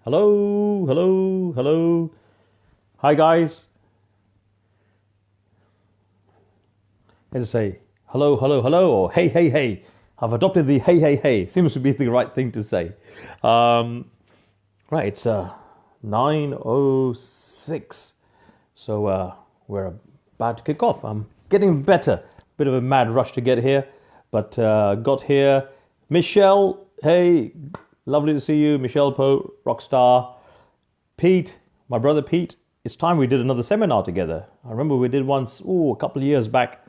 Hello, hello, hello. Hi, guys. Let's say hello, hello, hello, or hey, hey, hey. I've adopted the hey, hey, hey. Seems to be the right thing to say. Um, right, it's 9:06. So we're about to kick off. I'm getting better. Bit of a mad rush to get here, but got here. Michelle, hey, lovely to see you. Michelle Poe, rockstar. Pete, my brother Pete, it's time we did another seminar together. I remember we did once, a couple of years back.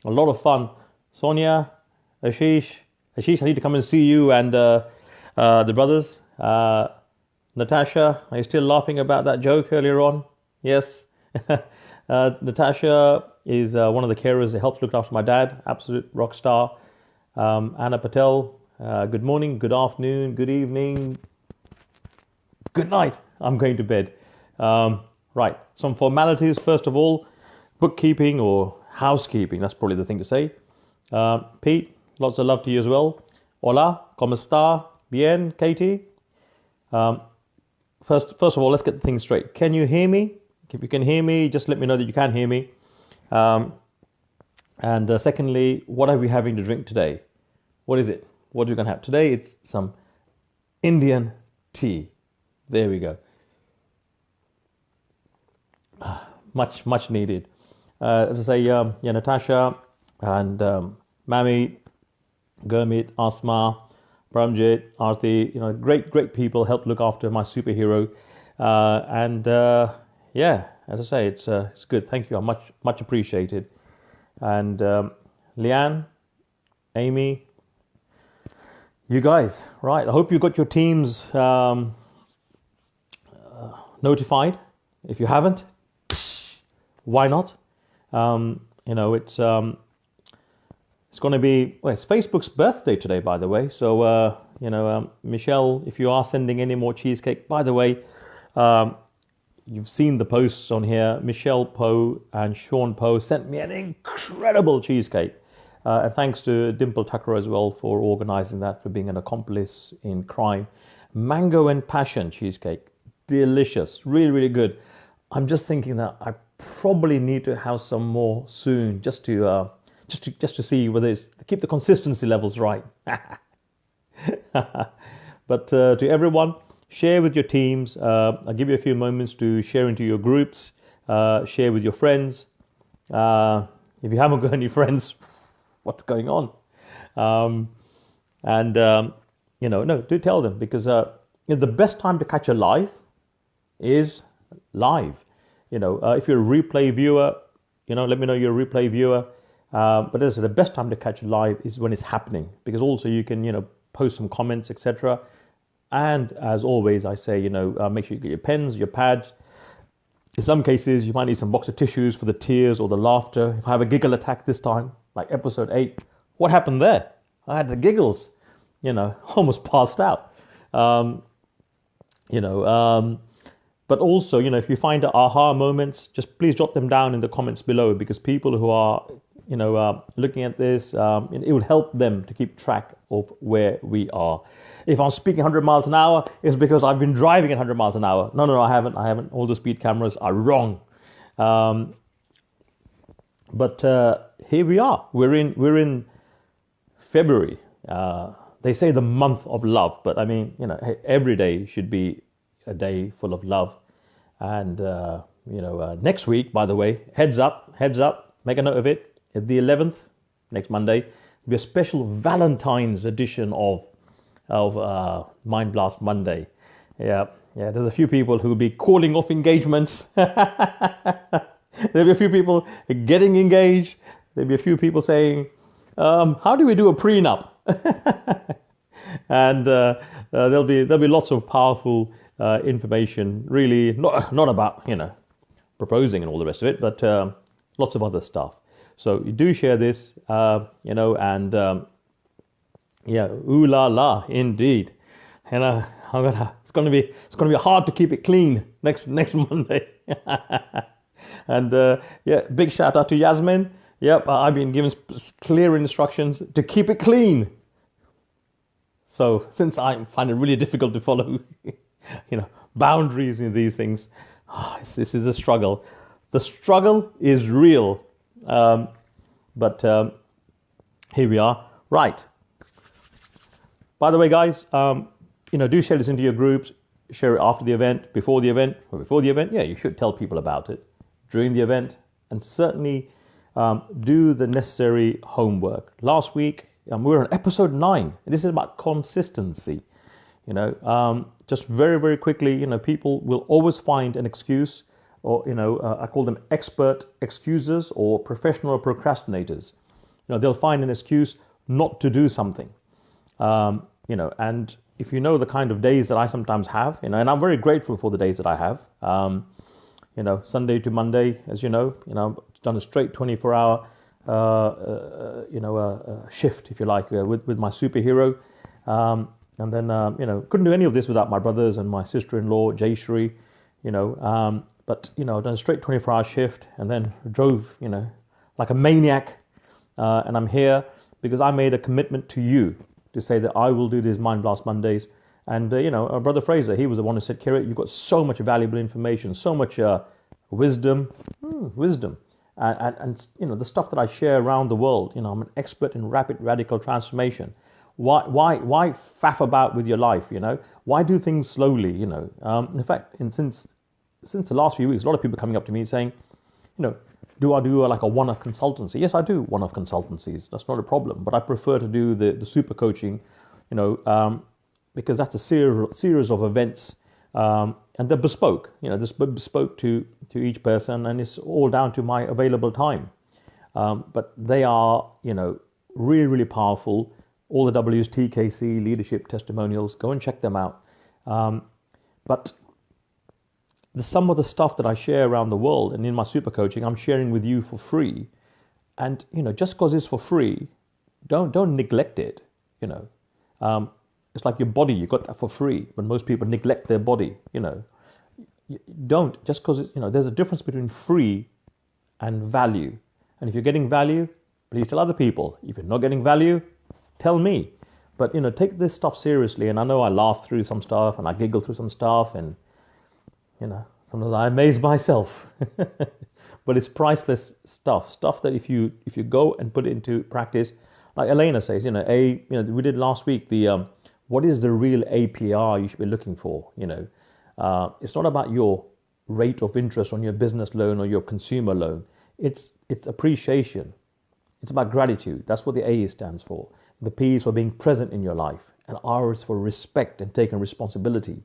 A lot of fun. Sonia, Ashish, I need to come and see you and the brothers. Natasha, are you still laughing about that joke earlier on? Yes. Natasha is one of the carers that helps look after my dad. Absolute rock star. Anna Patel, good morning, good afternoon, good evening, good night. I'm going to bed. Right, some formalities. First of all, bookkeeping or housekeeping. That's probably the thing to say. Pete, lots of love to you as well. Hola, ¿cómo está? Bien, Katie. First of all, let's get things straight. Can you hear me? If you can hear me, just let me know that you can hear me. And secondly, what are we having to drink today? What is it? What are we going to have today? It's some Indian tea. There we go. Much needed. As I say, Natasha and Mami, Gurmeet, Asma, Pramjit, Arti, great people help look after my superhero. As I say, it's good. Thank you. Much appreciated. And Leanne, Amy, you guys, right? I hope you got your teams notified. If you haven't, why not? It's going to be, it's Facebook's birthday today, by the way. So, Michelle, if you are sending any more cheesecake, by the way, you've seen the posts on here. Michelle Poe and Sean Poe sent me an incredible cheesecake. And thanks to Dimple Tucker as well for organizing that, for being an accomplice in crime. Mango and passion cheesecake. Delicious. Really, really good. I'm just thinking that I probably need to have some more soon, just to see whether it's to keep the consistency levels right. But to everyone, share with your teams. I'll give you a few moments to share into your groups, share with your friends. If you haven't got any friends, what's going on? No, do tell them, because the best time to catch a live is live. If you're a replay viewer, let me know you're a replay viewer. But as I said, the best time to catch live is when it's happening, because also you can, post some comments, etc. And as always, I say, make sure you get your pens, your pads. In some cases, you might need some box of tissues for the tears or the laughter. If I have a giggle attack this time, like episode 8, what happened there? I had the giggles, almost passed out. But also, if you find aha moments, just please drop them down in the comments below, because people who are, looking at this, it will help them to keep track of where we are. If I'm speaking 100 miles an hour, it's because I've been driving at 100 miles an hour. No, I haven't. All the speed cameras are wrong. But here we are. We're in February. They say the month of love, but I mean, every day should be a day full of love. And next week, by the way, heads up, make a note of it. At the 11th, next Monday, will be a special Valentine's edition of Mind Blast Monday. Yeah. There's a few people who will be calling off engagements. There'll be a few people getting engaged. There'll be a few people saying, "How do we do a prenup?" And there'll be lots of powerful information. Really, not about proposing and all the rest of it, but lots of other stuff. So you do share this, and ooh la la, indeed. It's gonna be hard to keep it clean next Monday. And big shout out to Yasmin. Yep, I've been given clear instructions to keep it clean. So since I find it really difficult to follow, boundaries in these things. This is a struggle. The struggle is real. But here we are. Right. By the way, guys, do share this into your groups. Share it after the event, before the event. Or before the event, yeah, you should tell people about it. During the event, and certainly do the necessary homework. Last week, we were on episode 9. And this is about consistency. Just very, very quickly, people will always find an excuse, or, I call them expert excusers or professional procrastinators. They'll find an excuse not to do something. And if you know the kind of days that I sometimes have, and I'm very grateful for the days that I have, Sunday to Monday, as I've done a straight 24-hour, shift, if you like, with my superhero. And then, couldn't do any of this without my brothers and my sister-in-law, Jayshri, but, I've done a straight 24-hour shift and then drove, like a maniac. And I'm here because I made a commitment to you to say that I will do these Mind Blast Mondays. And, our brother Fraser, he was the one who said, Kieran, you've got so much valuable information, so much wisdom. And the stuff that I share around the world, I'm an expert in rapid, radical transformation. Why faff about with your life, Why do things slowly, In fact, since the last few weeks, a lot of people coming up to me saying, do I do like a one-off consultancy? Yes, I do one-off consultancies. That's not a problem. But I prefer to do the super coaching, because that's a series of events, and they're bespoke. They're bespoke to each person, and it's all down to my available time. But they are, really, really powerful. All the W's, TKC, leadership testimonials. Go and check them out. But some of the stuff that I share around the world and in my super coaching, I'm sharing with you for free. And, just because it's for free, don't neglect it, It's like your body, you got that for free, but most people neglect their body, Don't, just because, there's a difference between free and value. And if you're getting value, please tell other people. If you're not getting value, tell me. But, take this stuff seriously. And I know I laugh through some stuff and I giggle through some stuff and, sometimes I amaze myself. But it's priceless stuff that if you go and put it into practice, like Elena says, we did last week the what is the real APR you should be looking for? It's not about your rate of interest on your business loan or your consumer loan. It's appreciation. It's about gratitude. That's what the A stands for. The P is for being present in your life, and R is for respect and taking responsibility.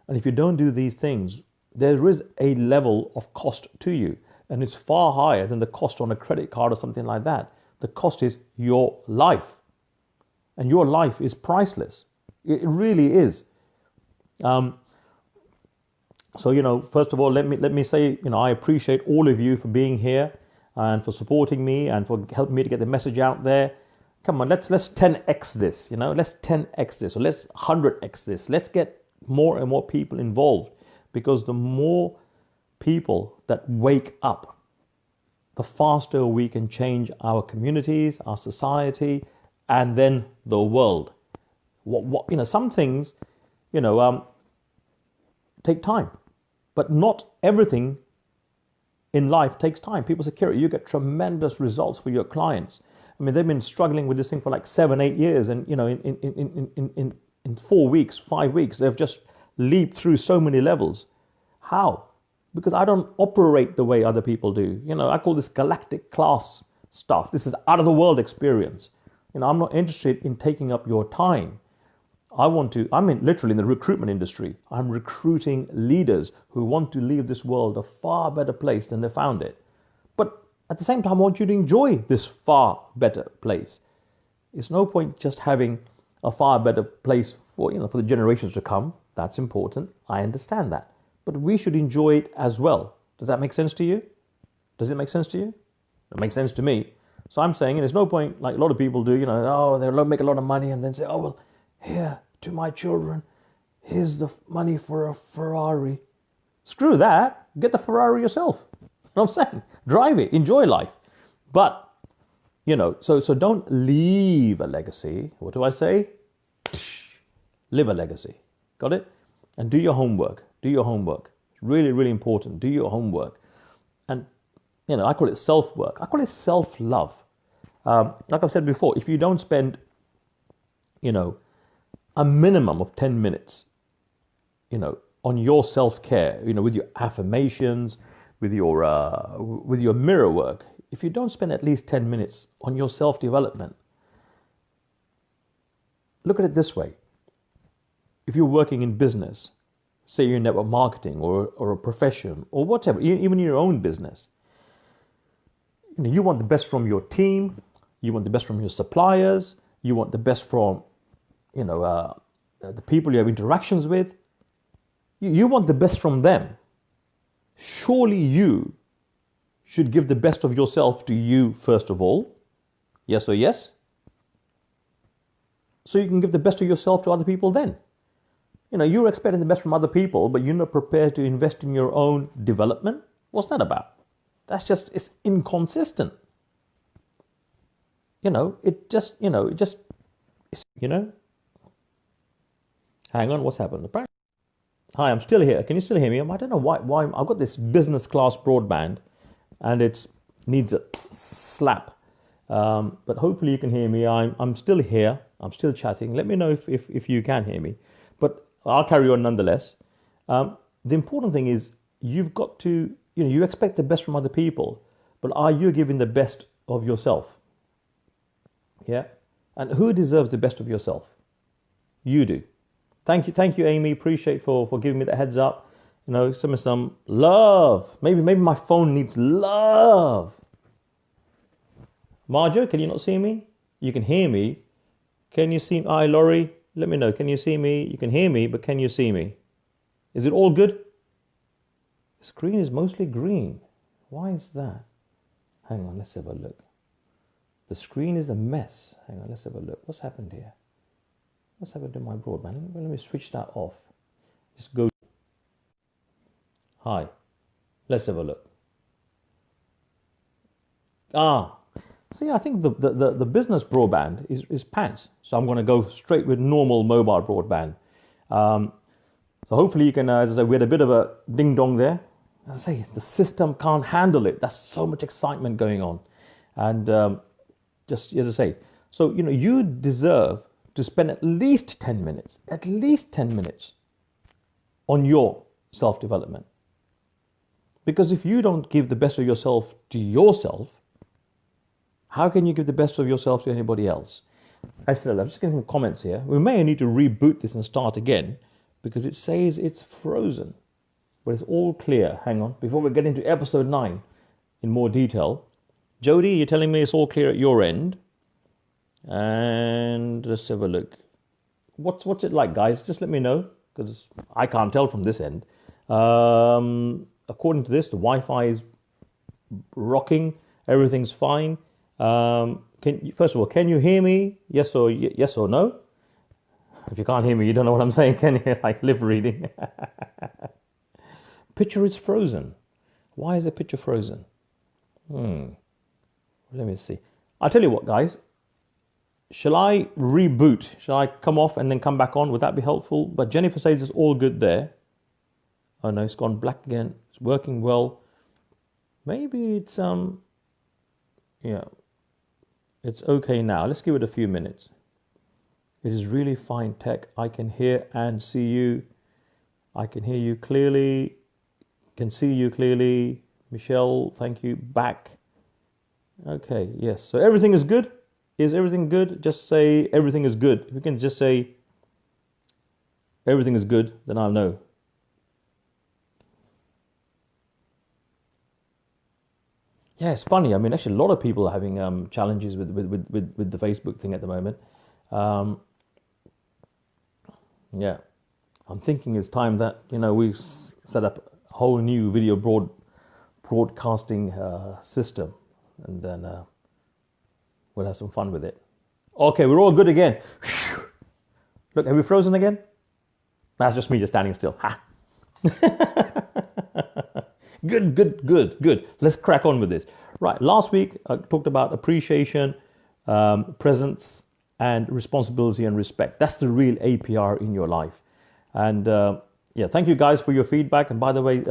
And if you don't do these things, there is a level of cost to you, and it's far higher than the cost on a credit card or something like that. The cost is your life, and your life is priceless. It really is. So, first of all, let me say, I appreciate all of you for being here and for supporting me and for helping me to get the message out there. Come on, let's 10x this, let's 10x this, or let's 100x this. Let's get more and more people involved, because the more people that wake up, the faster we can change our communities, our society, and then the world. Some things, take time, but not everything in life takes time. People say, Kieran, you get tremendous results for your clients. I mean, they've been struggling with this thing for like 7-8 years, and in 4 weeks, 5 weeks, they've just leaped through so many levels. How? Because I don't operate the way other people do. I call this galactic class stuff. This is out of the world experience. I'm not interested in taking up your time. I'm literally in the recruitment industry. I'm recruiting leaders who want to leave this world a far better place than they found it. But at the same time, I want you to enjoy this far better place. It's no point just having a far better place for the generations to come. That's important. I understand that. But we should enjoy it as well. Does that make sense to you? Does it make sense to you? It makes sense to me. So I'm saying, there's no point, like a lot of people do, they'll make a lot of money and then say, oh, well, here, to my children, here's the money for a Ferrari. Screw that. Get the Ferrari yourself. You know what I'm saying? Drive it. Enjoy life. But, so don't leave a legacy. What do I say? Live a legacy. Got it? And do your homework. Do your homework. It's really, really important. Do your homework. And, I call it self-work. I call it self-love. Like I've said before, if you don't spend, a minimum of 10 minutes, on your self-care, with your affirmations, with your mirror work, if you don't spend at least 10 minutes on your self-development, look at it this way. If you're working in business, say you're in network marketing or a profession or whatever, even your own business, you want the best from your team, you want the best from your suppliers, you want the best from, the people you have interactions with. You want the best from them. Surely you should give the best of yourself to you first of all. Yes or yes? So you can give the best of yourself to other people then. You're expecting the best from other people, but you're not prepared to invest in your own development. What's that about? It's inconsistent. Hang on, what's happened? Hi, I'm still here. Can you still hear me? I don't know why I've got this business class broadband and it needs a slap. But hopefully you can hear me. I'm still here. I'm still chatting. Let me know if you can hear me. But I'll carry on nonetheless. The important thing is you've got to, you expect the best from other people, but are you giving the best of yourself? Yeah? And who deserves the best of yourself? You do. Thank you, Amy. Appreciate for giving me that heads up. Some love. Maybe my phone needs love. Marjo, can you not see me? You can hear me. Can you see me? Hi, Laurie. Let me know. Can you see me? You can hear me, but can you see me? Is it all good? The screen is mostly green. Why is that? Hang on, let's have a look. The screen is a mess. Hang on, let's have a look. What's happened here? What's happened to my broadband? Let me switch that off. Just go. Hi. Let's have a look. See, I think the business broadband is pants. So I'm going to go straight with normal mobile broadband. So hopefully you can, as I say, we had a bit of a ding dong there. As I say, the system can't handle it. That's so much excitement going on. And just as I say, so, you deserve to spend at least 10 minutes on your self-development. Because if you don't give the best of yourself to yourself, how can you give the best of yourself to anybody else? I'm just getting some comments here. We may need to reboot this and start again because it says it's frozen. But it's all clear. Hang on. Before we get into episode 9 in more detail. Jody, you're telling me it's all clear at your end. And let's have a look. What's it like, guys? Just let me know because I can't tell from this end. According to this, the Wi-Fi is rocking. Everything's fine. First of all, can you hear me? Yes or no? If you can't hear me, you don't know what I'm saying, can you? Like lip reading. Picture is frozen. Why is the picture frozen? Let me see. I'll tell you what, guys. Shall I reboot? Shall I come off and then come back on? Would that be helpful? But Jennifer says it's all good there. Oh no, it's gone black again. It's working well. Maybe it's it's okay now. Let's give it a few minutes. It is really fine tech. I can hear and see you. I can hear you clearly. Can see you clearly. Michelle, thank you. Back. Okay, yes. So everything is good. Is everything good? Just say everything is good. If you can just say everything is good, then I'll know. Yeah, it's funny. I mean, actually, a lot of people are having challenges with the Facebook thing at the moment. Yeah, I'm thinking it's time that we set up a whole new video broadcasting system, and then we'll have some fun with it. Okay, we're all good again. Look, have we frozen again? That's just me just standing still. Ha! Good. Let's crack on with this. Right, last week I talked about appreciation, presence, and responsibility and respect. That's the real APR in your life. And, yeah, thank you guys for your feedback. And by the way,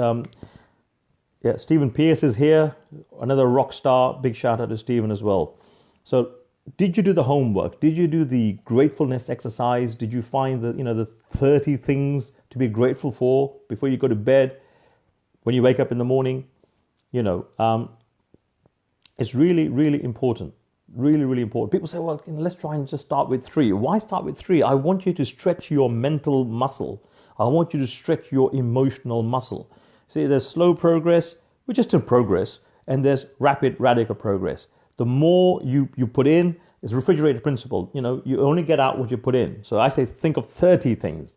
yeah, Stephen Pierce is here, another rock star. Big shout out to Stephen as well. So, did you do the homework? Did you do the gratefulness exercise? Did you find the 30 things to be grateful for before you go to bed, when you wake up in the morning? It's really, really important. Really, really important. People say, well, let's try and just start with 3. Why start with 3? I want you to stretch your mental muscle. I want you to stretch your emotional muscle. See, there's slow progress, which is still progress, and there's rapid, radical progress. The more you put in, it's refrigerator principle. You only get out what you put in. So I say think of 30 things.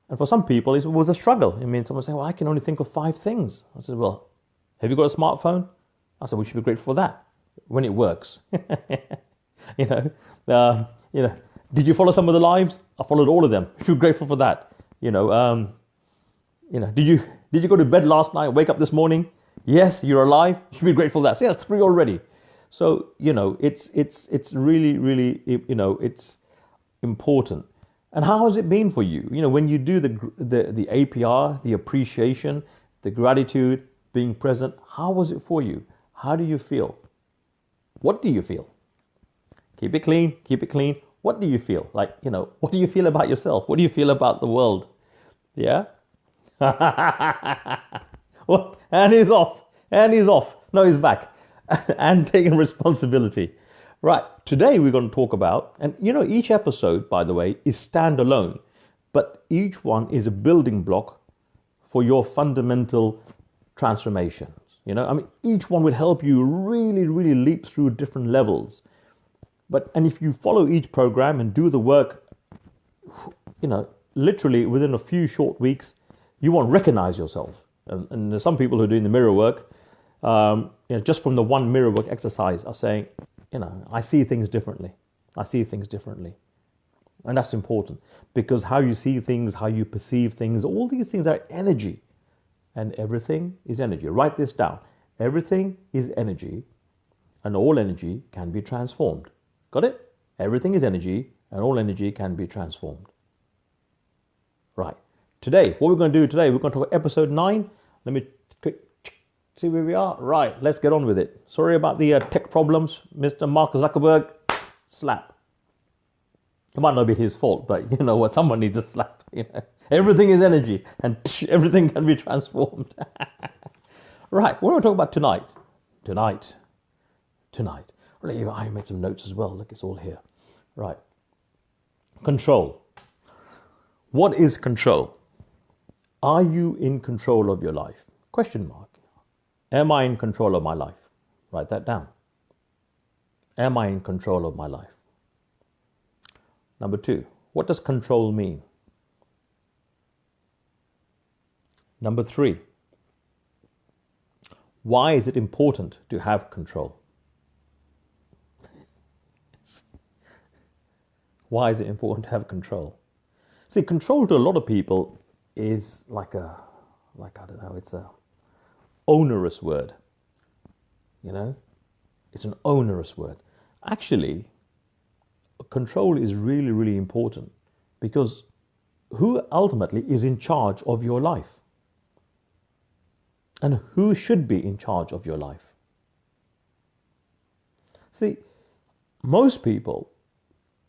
And for some people, it was a struggle. I mean, someone saying, well, I can only think of 5 things. I said, well, have you got a smartphone? I said, we should be grateful for that when it works. Did you follow some of the lives? I followed all of them. You should be grateful for that. Did you go to bed last night, wake up this morning? Yes, you're alive. You should be grateful for that. So that's 3 already. So, it's really, really, it's important. And how has it been for you? When you do the APR, the appreciation, the gratitude, being present, how was it for you? How do you feel? What do you feel? Keep it clean, keep it clean. What do you feel? What do you feel about yourself? What do you feel about the world? Yeah? Well, and he's off. No, he's back. And taking responsibility. Right, today we're going to talk about, and each episode, by the way, is standalone, but each one is a building block for your fundamental transformations. Each one would help you really, really leap through different levels. And if you follow each program and do the work, literally within a few short weeks, you won't recognize yourself. And there's some people who are doing the mirror work, just from the one mirror work exercise are saying, I see things differently. And that's important because how you see things, how you perceive things, all these things are energy. And everything is energy. Write this down. Everything is energy, and all energy can be transformed. Got it? Everything is energy, and all energy can be transformed. Right. Today, what we're going to do today, we're going to talk about episode 9. Let me see where we are. Right, let's get on with it. Sorry about the tech problems, Mr. Mark Zuckerberg. Slap. It might not be his fault, but you know what? Someone needs a slap. Everything is energy, and everything can be transformed. Right, what are we talking about tonight? Tonight. I made some notes as well. Look, it's all here. Right. Control. What is control? Are you in control of your life? Question mark. Am I in control of my life? Write that down. Am I in control of my life? Number 2, what does control mean? Number 3, why is it important to have control? Why is it important to have control? See, control to a lot of people is like I don't know, it's a onerous word. It's an onerous word. Actually, control is really, really important because who ultimately is in charge of your life? And who should be in charge of your life? See, most people,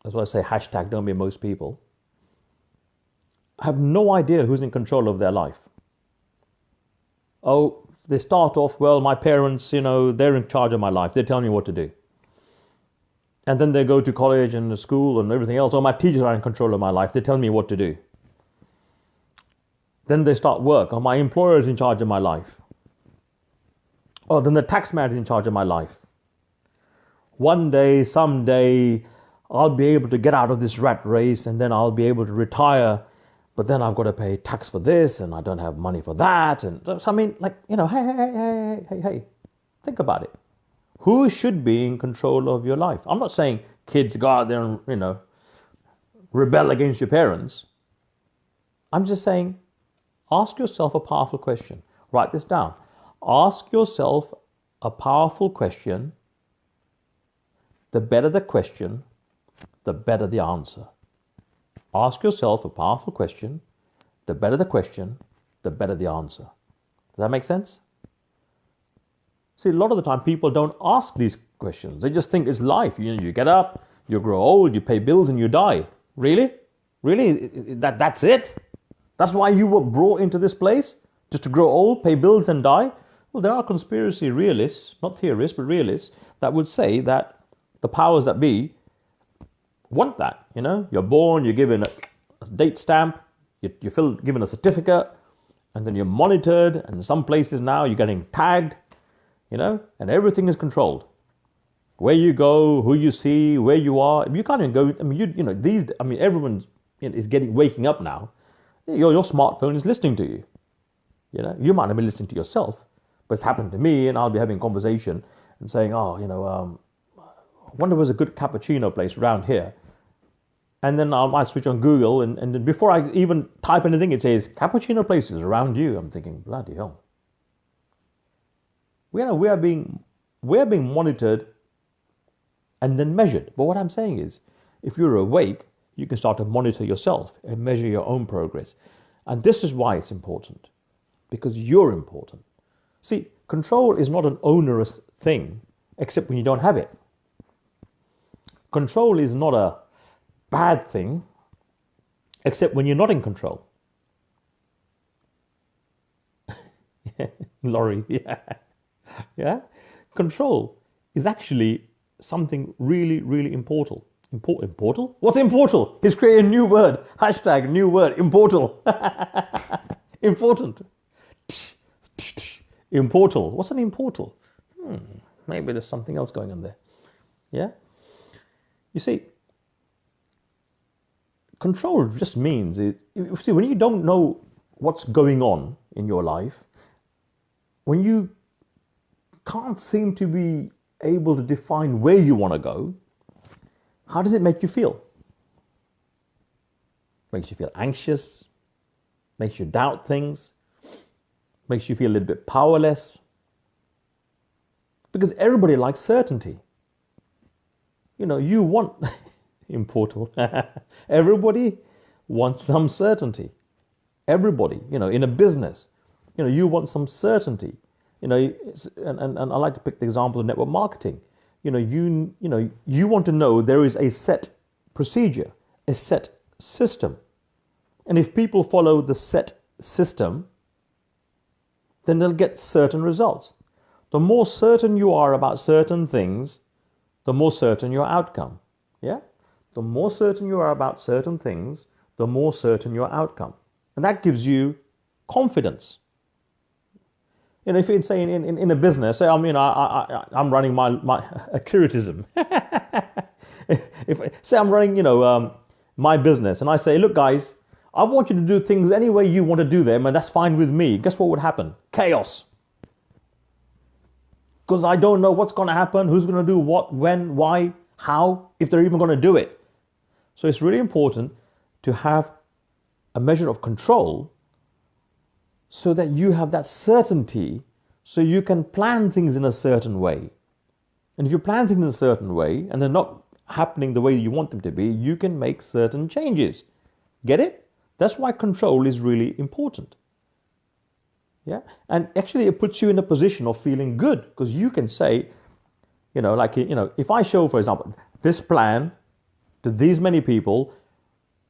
that's why I say hashtag don't be most people, have no idea who's in control of their life. Oh, they start off, well, my parents, they're in charge of my life. They tell me what to do. And then they go to college and school and everything else. Oh, my teachers are in control of my life. They tell me what to do. Then they start work. Oh, my employer is in charge of my life. Oh, then the tax man is in charge of my life. One day, someday, I'll be able to get out of this rat race and then I'll be able to retire. But then I've got to pay tax for this and I don't have money for that. And so, hey, think about it. Who should be in control of your life? I'm not saying kids go out there and, rebel against your parents. I'm just saying, ask yourself a powerful question. Write this down. Ask yourself a powerful question. The better the question, the better the answer. Ask yourself a powerful question. the better the question, the better the answer. Does that make sense? See, a lot of the time people don't ask these questions. They just think it's life. You get up, you grow old, you pay bills, and you die. Really? Really? That's it? That's why you were brought into this place? Just to grow old, pay bills, and die? Well, there are conspiracy realists, not theorists, but realists, that would say that the powers that be want that. You're born, you're given a date stamp, you're given a certificate, and then you're monitored, and in some places now you're getting tagged, and everything is controlled. Where you go, who you see, where you are. You can't even go. Everyone is waking up now. Your smartphone is listening to you. You might not be listening to yourself, but it's happened to me, and I'll be having a conversation and saying, I wonder where's a good cappuccino place around here. And then I might switch on Google, and then before I even type anything, it says, cappuccino places around you. I'm thinking, bloody hell. We are being monitored and then measured. But what I'm saying is, if you're awake, you can start to monitor yourself and measure your own progress. And this is why it's important, because you're important. See, control is not an onerous thing, except when you don't have it. Control is not a bad thing, except when you're not in control. Laurie, yeah. Yeah? Control is actually something really, really important. Important? What's important? He's created a new word. Hashtag new word. Important. Important. Importal. What's an importal? Maybe there's something else going on there. Yeah? You see, control just means, when you don't know what's going on in your life, when you can't seem to be able to define where you want to go, how does it make you feel? Makes you feel anxious, makes you doubt things, makes you feel a little bit powerless. Because everybody likes certainty. You want, important, everybody wants some certainty. Everybody, in a business, you want some certainty. And I like to pick the example of network marketing. You want to know there is a set procedure, a set system. And if people follow the set system, then they'll get certain results. The more certain you are about certain things, the more certain your outcome. Yeah? The more certain you are about certain things, the more certain your outcome. And that gives you confidence. If you'd say in a business, say I'm running my curatism. Say I'm running my business, and I say, look guys, I want you to do things any way you want to do them, and that's fine with me. Guess what would happen? Chaos. Because I don't know what's going to happen, who's going to do what, when, why, how, if they're even going to do it. So it's really important to have a measure of control so that you have that certainty, so you can plan things in a certain way. And if you plan things in a certain way and they're not happening the way you want them to be, you can make certain changes. Get it? That's why control is really important. Yeah? And actually it puts you in a position of feeling good, because you can say, if I show, for example, this plan to these many people,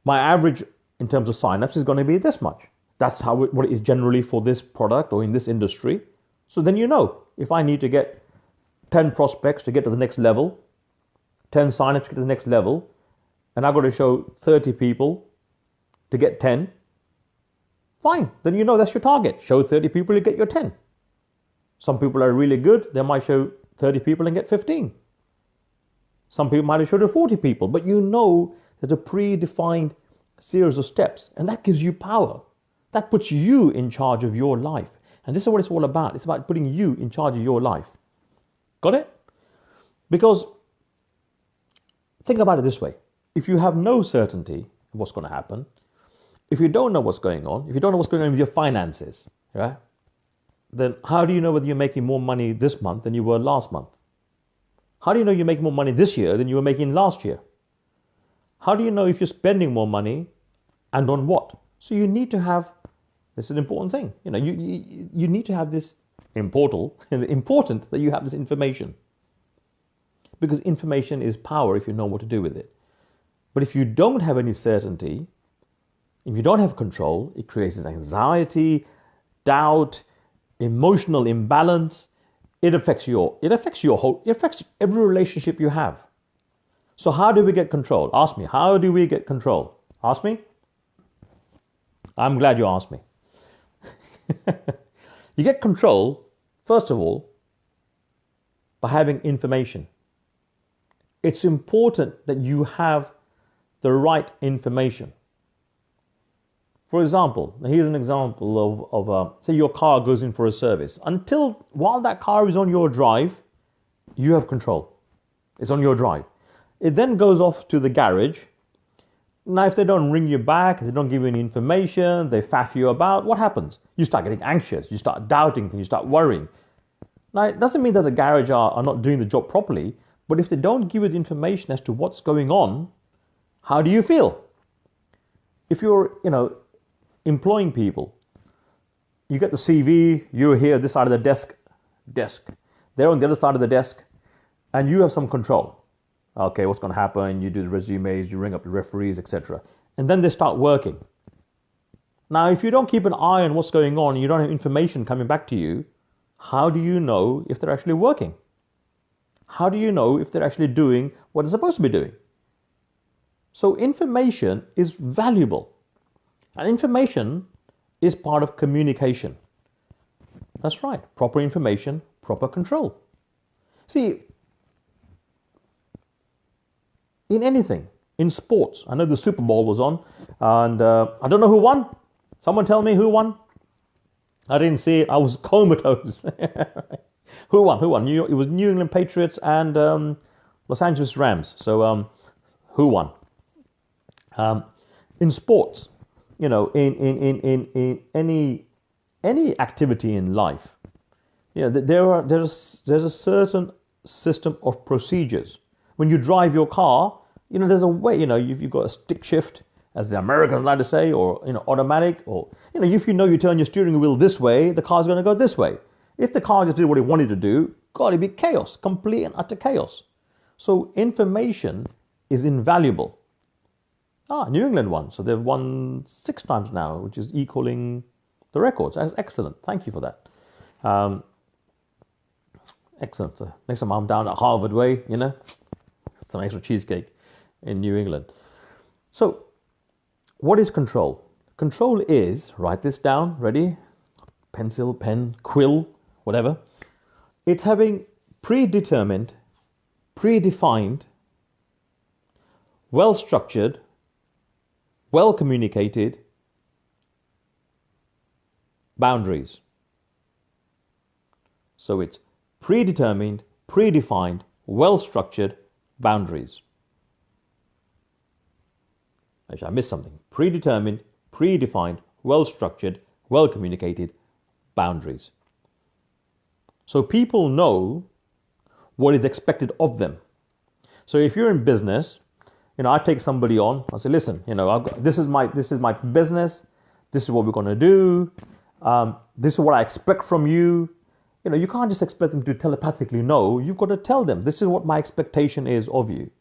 my average in terms of signups is going to be this much. That's what it is generally for this product or in this industry. So then if I need to get 10 prospects to get to the next level, 10 signups to get to the next level, and I've got to show 30 people to get 10, fine. Then that's your target. Show 30 people, you get your 10. Some people are really good. They might show 30 people and get 15. Some people might have showed 40 people, but there's a predefined series of steps, and that gives you power. That puts you in charge of your life. And this is what it's all about. It's about putting you in charge of your life. Got it? Because think about it this way. If you have no certainty of what's going to happen, if you don't know what's going on, if you don't know what's going on with your finances, right, then how do you know whether you're making more money this month than you were last month? How do you know you're making more money this year than you were making last year? How do you know if you're spending more money and on what? So you need to have, this is an important thing, you need to have this important that you have this information. Because information is power if you know what to do with it. But if you don't have any certainty, if you don't have control, it creates anxiety, doubt, emotional imbalance. It affects every relationship you have. So how do we get control? Ask me, how do we get control? Ask me. I'm glad you asked me. You get control, first of all, by having information. It's important that you have the right information. For example, here's an example of say your car goes in for a service. While that car is on your drive, you have control. It's on your drive. It then goes off to the garage. Now, if they don't ring you back, if they don't give you any information, they faff you about, what happens? You start getting anxious, you start doubting things, you start worrying. Now, it doesn't mean that the garage are not doing the job properly, but if they don't give you the information as to what's going on, how do you feel? If you're, employing people, you get the CV, you're here, this side of the desk, they're on the other side of the desk, and you have some control. Okay, what's going to happen? You do the resumes, you ring up the referees, etc. And then they start working. Now, if you don't keep an eye on what's going on, you don't have information coming back to you, how do you know if they're actually working? How do you know if they're actually doing what they're supposed to be doing? So information is valuable. And information is part of communication. That's right. Proper information, proper control. See, in anything, in sports, I know the Super Bowl was on, and I don't know who won. Someone tell me who won. I didn't see it. I was comatose. Who won? It was New England Patriots and Los Angeles Rams. So who won? In sports, in any activity in life, there's a certain system of procedures. When you drive your car, there's a way, you've got a stick shift, as the Americans like to say, or automatic, or if you turn your steering wheel this way, the car's going to go this way. If the car just did what it wanted to do, God, it'd be chaos, complete and utter chaos. So information is invaluable. New England won, so they've won 6 times now, which is equaling the records. That's excellent. Thank you for that. Excellent. Next time I'm down at Harvard Way, some extra cheesecake in New England. So, what is control? Control is, write this down, ready? Pencil, pen, quill, whatever. It's having predetermined, predefined, well-structured, well-communicated boundaries. So it's predetermined, predefined, well-structured boundaries. Actually, I missed something. Predetermined, predefined, well-structured, well-communicated boundaries. So people know what is expected of them. So if you're in business, I take somebody on, I say, listen, this is my business, this is what we're going to do, this is what I expect from you. You can't just expect them to telepathically know. You've got to tell them, this is what my expectation is of you.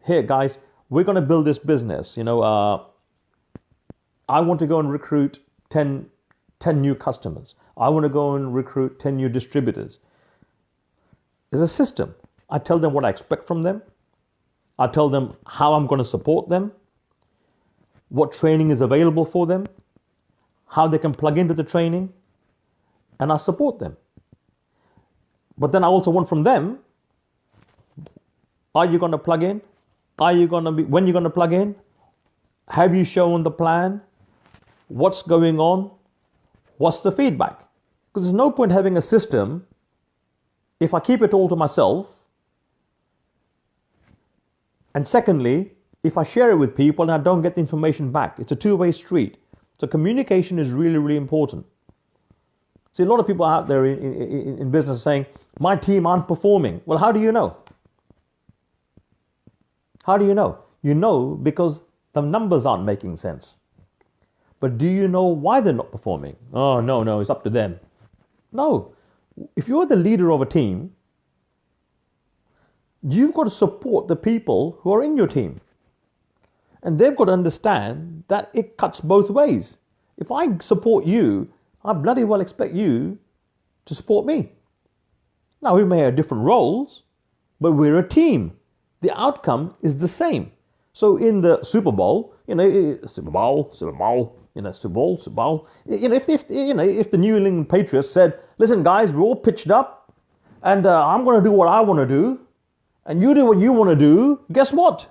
Here, guys, we're going to build this business. I want to go and recruit 10 new customers. I want to go and recruit 10 new distributors. There's a system. I tell them what I expect from them. I tell them how I'm going to support them, what training is available for them, how they can plug into the training, and I support them. But then I also want from them, are you going to plug in? When you're going to plug in? Have you shown the plan? What's going on? What's the feedback? Because there's no point having a system if I keep it all to myself. And secondly, if I share it with people and I don't get the information back, it's a two-way street. So communication is really, really important. See, a lot of people out there in business saying, my team aren't performing. Well, how do you know? How do you know? You know because the numbers aren't making sense. But do you know why they're not performing? Oh, no, it's up to them. No. If you're the leader of a team, you've got to support the people who are in your team. And they've got to understand that it cuts both ways. If I support you, I bloody well expect you to support me. Now, we may have different roles, but we're a team. The outcome is the same. So in the Super Bowl, Super Bowl, if the New England Patriots said, listen guys, we're all pitched up and I'm going to do what I want to do and you do what you want to do, guess what?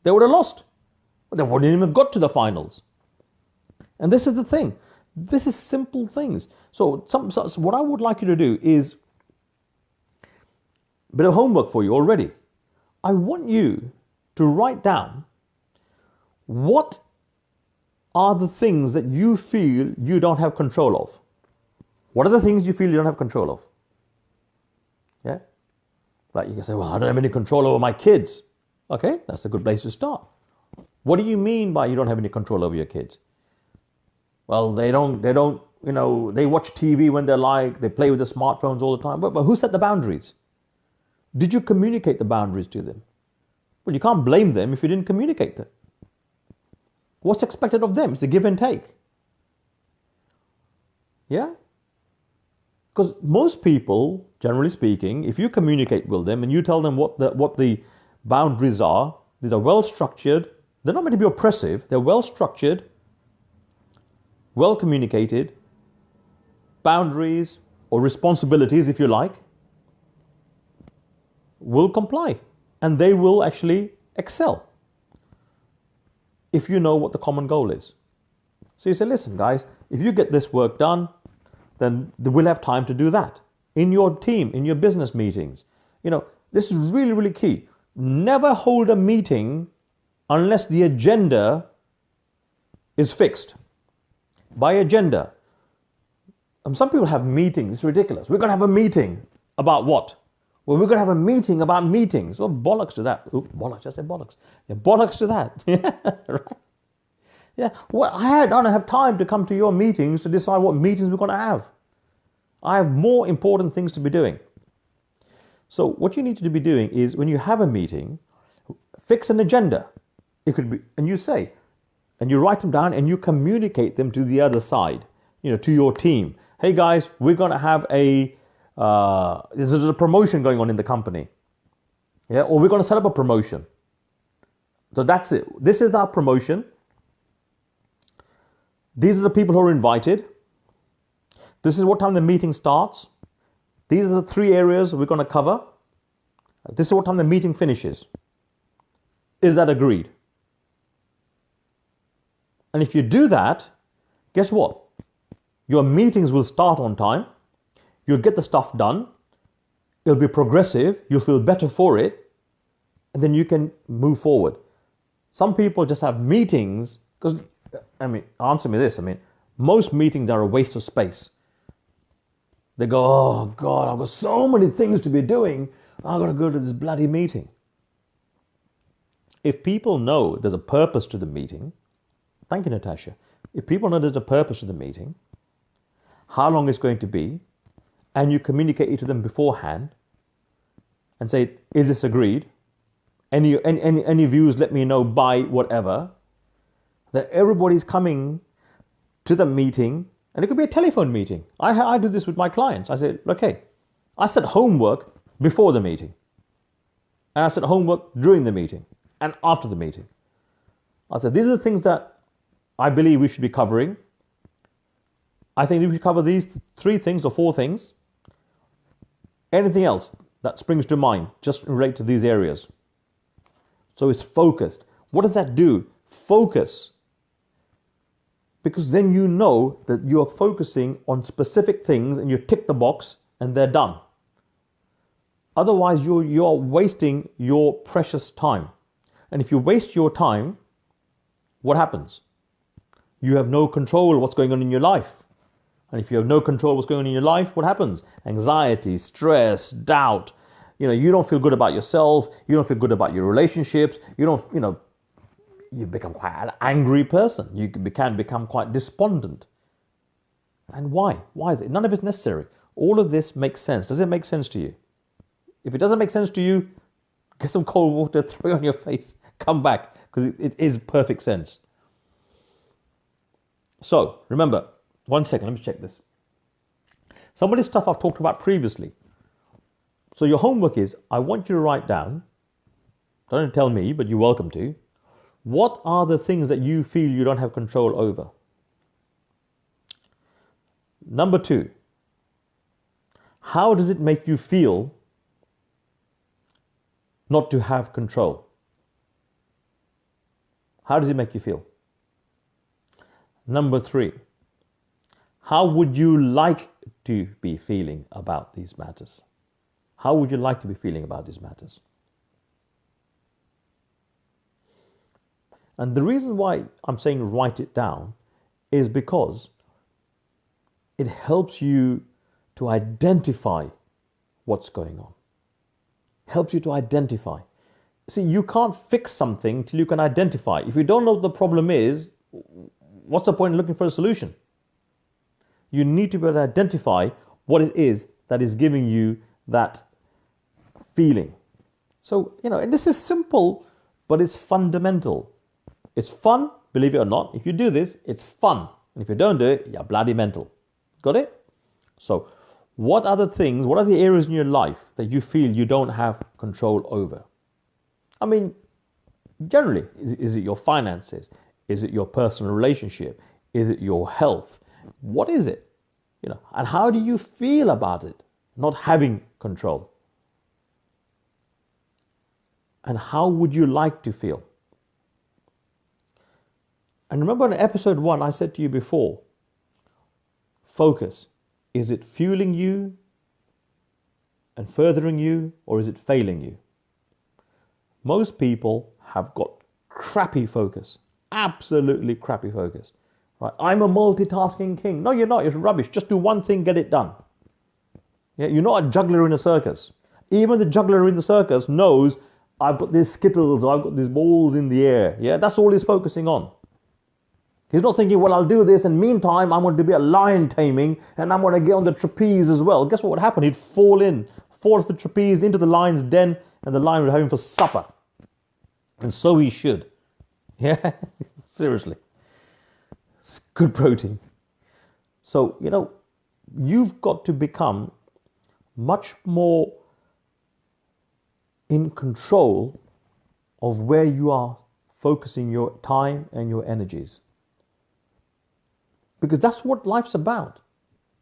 They would have lost. They wouldn't even got to the finals. And this is the thing. This is simple things. So what I would like you to do is a bit of homework for you already. I want you to write down what are the things that you feel you don't have control of. What are the things you feel you don't have control of? Yeah? Like you can say, well, I don't have any control over my kids. Okay, that's a good place to start. What do you mean by you don't have any control over your kids? Well, they watch TV when they're like, they play with the smartphones all the time. But who set the boundaries? Did you communicate the boundaries to them? Well, you can't blame them if you didn't communicate them. What's expected of them? It's a give and take. Yeah? Because most people, generally speaking, if you communicate with them and you tell them what the boundaries are, these are well structured. They're not meant to be oppressive. They're well structured, well communicated, boundaries or responsibilities, if you like, will comply and they will actually excel if you know what the common goal is. So you say, listen guys, if you get this work done, then we'll have time to do that in your team, in your business meetings. This is really, really key. Never hold a meeting unless the agenda is fixed. By agenda, some people have meetings. It's ridiculous. We're going to have a meeting about what? Well, we're going to have a meeting about meetings. Well, bollocks to that. Ooh, bollocks, I said bollocks. Yeah, bollocks to that. Yeah, right. Yeah, well, I don't have time to come to your meetings to decide what meetings we're going to have. I have more important things to be doing. So what you need to be doing is when you have a meeting, fix an agenda. It could be, and you say, and you write them down and you communicate them to the other side, to your team. Hey guys, we're going to have there's a promotion going on in the company. Yeah, or we're going to set up a promotion. So that's it. This is our promotion. These are the people who are invited. This is what time the meeting starts. These are the 3 areas we're going to cover. This is what time the meeting finishes. Is that agreed? And if you do that, guess what? Your meetings will start on time. You'll get the stuff done. It'll be progressive. You'll feel better for it. And then you can move forward. Some people just have meetings because, answer me this. Most meetings are a waste of space. They go, oh God, I've got so many things to be doing. I've got to go to this bloody meeting. If people know there's a purpose to the meeting, thank you, Natasha. If people know there's a purpose to the meeting, how long it's going to be, and you communicate it to them beforehand and say, is this agreed? Any views, let me know by whatever. That everybody's coming to the meeting, and it could be a telephone meeting. I do this with my clients. I say, okay, I set homework before the meeting. And I set homework during the meeting and after the meeting. I said, these are the things that I believe we should be covering. I think we should cover these 3 things or 4 things. Anything else that springs to mind, just relate to these areas. So it's focused. What does that do? Focus. Because then you know that you are focusing on specific things and you tick the box and they're done. Otherwise, you're wasting your precious time. And if you waste your time, what happens? You have no control of what's going on in your life. And if you have no control of what's going on in your life, what happens? Anxiety, stress, doubt. You don't feel good about yourself. You don't feel good about your relationships. You you become quite an angry person. You can become quite despondent. And why? Why is it? None of it's necessary. All of this makes sense. Does it make sense to you? If it doesn't make sense to you, get some cold water, throw it on your face, come back, because it is perfect sense. So, remember, 1 second, let me check this. Some of this stuff I've talked about previously. So your homework is, I want you to write down, don't tell me, but you're welcome to, what are the things that you feel you don't have control over? Number 2, how does it make you feel not to have control? How does it make you feel? Number 3, how would you like to be feeling about these matters? How would you like to be feeling about these matters? And the reason why I'm saying write it down is because it helps you to identify what's going on. Helps you to identify. See, you can't fix something till you can identify. If you don't know what the problem is, what's the point in looking for a solution? You need to be able to identify what it is that is giving you that feeling. So, and this is simple, but it's fundamental. It's fun, believe it or not. If you do this, it's fun. And if you don't do it, you're bloody mental. Got it? So, what are the areas in your life that you feel you don't have control over? I mean, generally, is it your finances? Is it your personal relationship? Is it your health? What is it? And how do you feel about it, not having control? And how would you like to feel? And remember in episode 1, I said to you before, focus. Is it fueling you and furthering you, or is it failing you? Most people have got crappy focus, absolutely crappy focus. Right? I'm a multitasking king. No, you're not. It's rubbish. Just do one thing, get it done. Yeah, you're not a juggler in a circus. Even the juggler in the circus knows I've got these skittles, or I've got these balls in the air. Yeah, that's all he's focusing on. He's not thinking, well, I'll do this, and meantime, I'm going to be a lion taming, and I'm going to get on the trapeze as well. Guess what would happen? He'd fall off the trapeze into the lion's den, and the lion would have him for supper. And so he should. Yeah, seriously. It's good protein. So, you've got to become much more in control of where you are focusing your time and your energies. Because that's what life's about.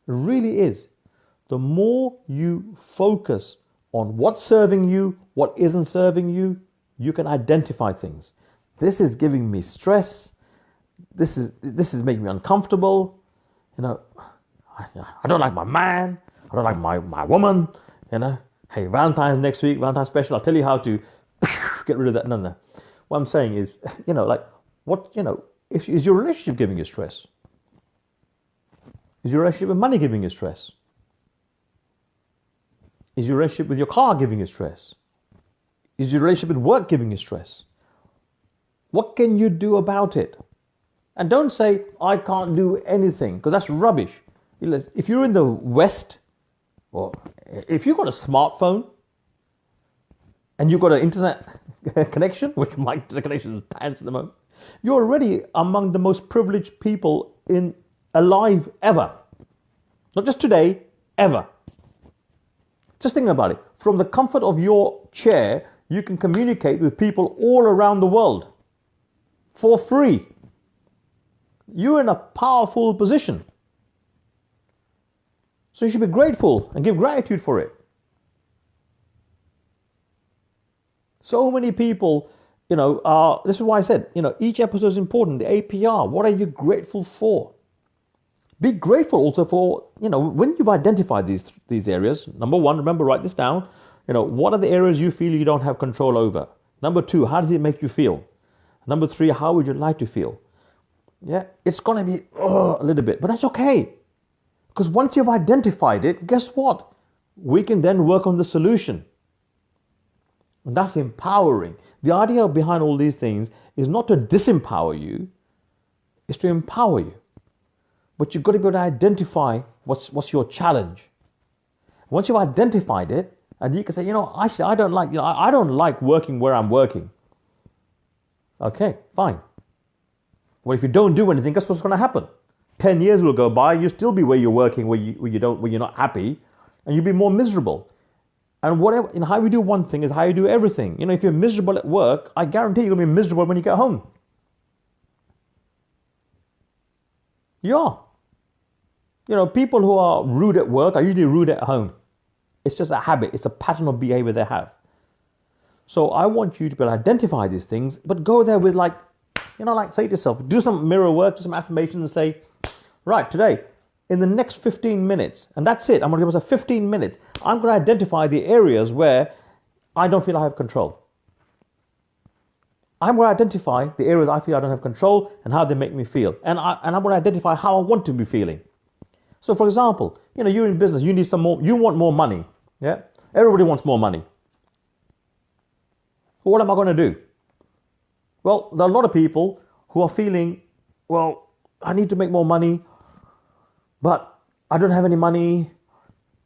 It really is. The more you focus on what's serving you, what isn't serving you, you can identify things. This is giving me stress. This is making me uncomfortable. I don't like my man. I don't like my woman. Hey, Valentine's next week, Valentine's special. I'll tell you how to get rid of that. No. What I'm saying is, is your relationship giving you stress? Is your relationship with money giving you stress? Is your relationship with your car giving you stress? Is your relationship with work giving you stress? What can you do about it? And don't say, I can't do anything, because that's rubbish. If you're in the West, or if you've got a smartphone, and you've got an internet connection, which my internet connection is pants at the moment, you're already among the most privileged people alive ever. Not just today, ever. Just think about it. From the comfort of your chair, you can communicate with people all around the world for free. You're in a powerful position. So you should be grateful and give gratitude for it. So many people, this is why I said, each episode is important. The APR, what are you grateful for? Be grateful also for, when you've identified these areas. Number 1, remember, write this down. What are the areas you feel you don't have control over? Number 2, how does it make you feel? Number 3, how would you like to feel? Yeah, it's going to be a little bit, but that's okay. Because once you've identified it, guess what? We can then work on the solution. And that's empowering. The idea behind all these things is not to disempower you, it's to empower you. But you've got to be able to identify what's your challenge. Once you've identified it, and you can say, actually, I don't like working where I'm working. Okay, fine. Well, if you don't do anything, guess what's going to happen? 10 years will go by, you'll still be where you're working, where you're not happy, and you'll be more miserable. And whatever, how you do one thing is how you do everything. If you're miserable at work, I guarantee you're going to be miserable when you get home. You are. People who are rude at work are usually rude at home. It's just a habit. It's a pattern of behavior they have. So I want you to be able to identify these things, but go there with say to yourself, do some mirror work, do some affirmations and say, right, today, in the next 15 minutes, and that's it, I'm going to give myself 15 minutes, I'm going to identify the areas where I don't feel I have control. I'm going to identify the areas I feel I don't have control and how they make me feel. And I'm going to identify how I want to be feeling. So for example, you're in business, you want more money. Yeah? Everybody wants more money. So what am I going to do? Well, there are a lot of people who are feeling, well, I need to make more money, but I don't have any money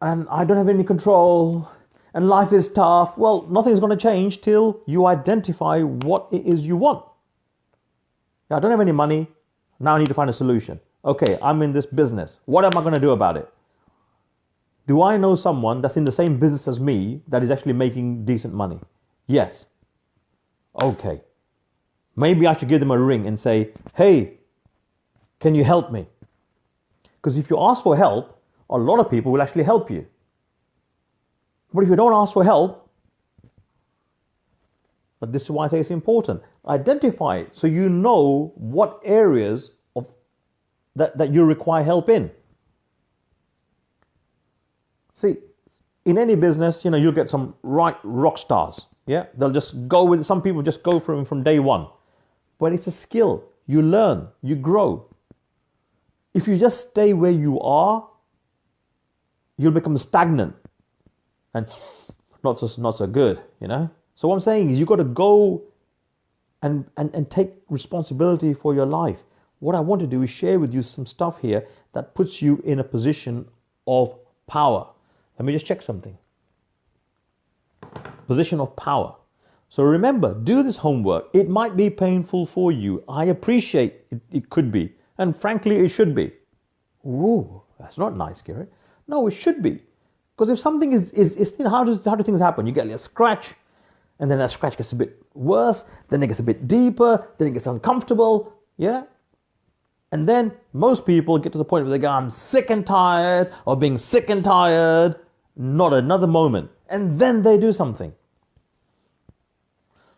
and I don't have any control and life is tough. Well, nothing's going to change till you identify what it is you want. I don't have any money. Now I need to find a solution. Okay, I'm in this business. What am I going to do about it? Do I know someone that's in the same business as me that is actually making decent money? Yes. Okay. Maybe I should give them a ring and say, hey, can you help me? Because if you ask for help, a lot of people will actually help you. But if you don't ask for help, but this is why I say it's important, identify it so you know what areas of that you require help in. See, in any business, you'll get some rock stars. Yeah, they'll just go with, some people just go from day one. But it's a skill. You learn, you grow. If you just stay where you are, you'll become stagnant and not so good, So what I'm saying is you've got to go and take responsibility for your life. What I want to do is share with you some stuff here that puts you in a position of power. Let me just check something. Position of power. So remember, do this homework. It might be painful for you. I appreciate it could be. And frankly, it should be. Ooh, that's not nice, Garrett. No, it should be. Because if something is how do things happen? You get a scratch, and then that scratch gets a bit worse, then it gets a bit deeper, then it gets uncomfortable, yeah? And then most people get to the point where they go, I'm sick and tired of being sick and tired, not another moment. And then they do something.